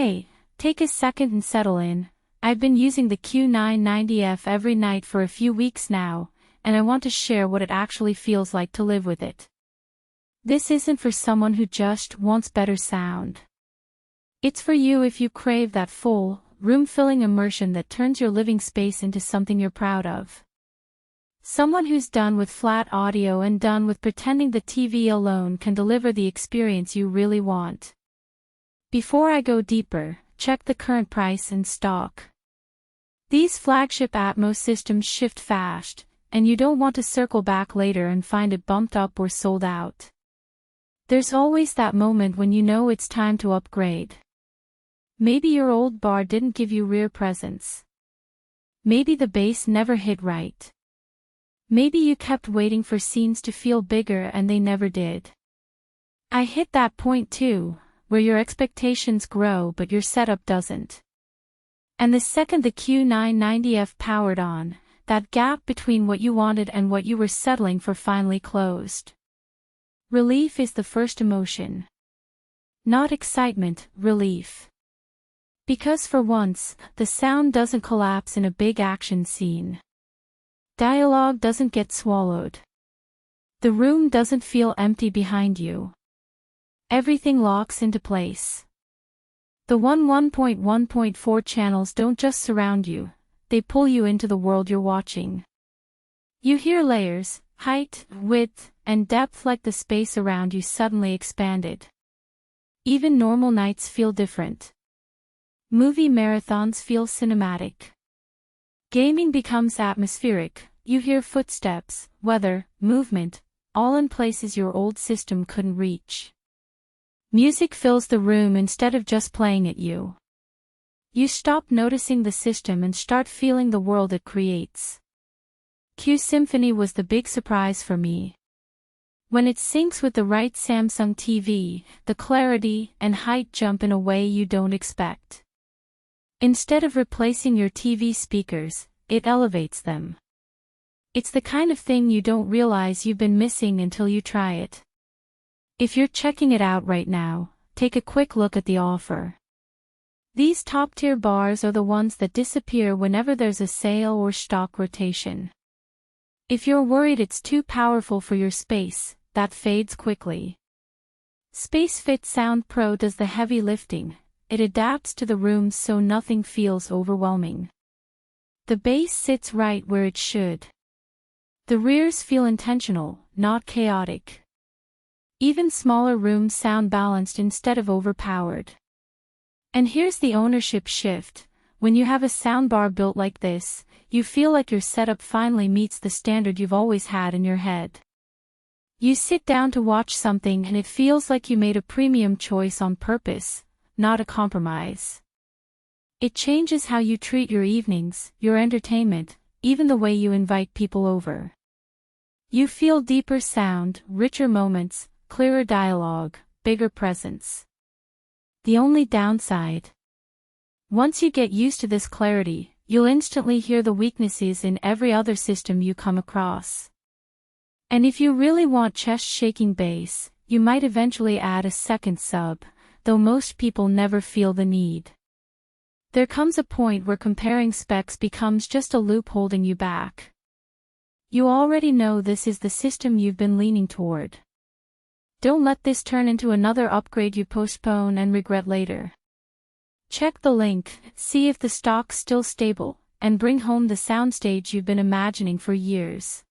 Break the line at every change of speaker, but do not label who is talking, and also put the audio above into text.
Hey, take a second and settle in. I've been using the Q990F every night for a few weeks now, and I want to share what it actually feels like to live with it. This isn't for someone who just wants better sound. It's for you if you crave that full, room-filling immersion that turns your living space into something you're proud of. Someone who's done with flat audio and done with pretending the TV alone can deliver the experience you really want. Before I go deeper, check the current price and stock. These flagship Atmos systems shift fast, and you don't want to circle back later and find it bumped up or sold out. There's always that moment when you know it's time to upgrade. Maybe your old bar didn't give you rear presence. Maybe the bass never hit right. Maybe you kept waiting for scenes to feel bigger and they never did. I hit that point too, where your expectations grow but your setup doesn't. And the second the Q990F powered on, that gap between what you wanted and what you were settling for finally closed. Relief is the first emotion. Not excitement, relief. Because for once, the sound doesn't collapse in a big action scene. Dialogue doesn't get swallowed. The room doesn't feel empty behind you. Everything locks into place. The 11.1.4 channels don't just surround you, they pull you into the world you're watching. You hear layers, height, width, and depth like the space around you suddenly expanded. Even normal nights feel different. Movie marathons feel cinematic. Gaming becomes atmospheric, you hear footsteps, weather, movement, all in places your old system couldn't reach. Music fills the room instead of just playing at you. You stop noticing the system and start feeling the world it creates. Q-Symphony was the big surprise for me. When it syncs with the right Samsung TV, the clarity and height jump in a way you don't expect. Instead of replacing your TV speakers, it elevates them. It's the kind of thing you don't realize you've been missing until you try it. If you're checking it out right now, take a quick look at the offer. These top-tier bars are the ones that disappear whenever there's a sale or stock rotation. If you're worried it's too powerful for your space, that fades quickly. SpaceFit Sound Pro does the heavy lifting. It adapts to the room so nothing feels overwhelming. The bass sits right where it should. The rears feel intentional, not chaotic. Even smaller rooms sound balanced instead of overpowered. And here's the ownership shift. When you have a soundbar built like this, you feel like your setup finally meets the standard you've always had in your head. You sit down to watch something and it feels like you made a premium choice on purpose, not a compromise. It changes how you treat your evenings, your entertainment, even the way you invite people over. You feel deeper sound, richer moments, clearer dialogue, bigger presence. The only downside. Once you get used to this clarity, you'll instantly hear the weaknesses in every other system you come across. And if you really want chest-shaking bass, you might eventually add a second sub, though most people never feel the need. There comes a point where comparing specs becomes just a loop holding you back. You already know this is the system you've been leaning toward. Don't let this turn into another upgrade you postpone and regret later. Check the link, see if the stock's still stable, and bring home the soundstage you've been imagining for years.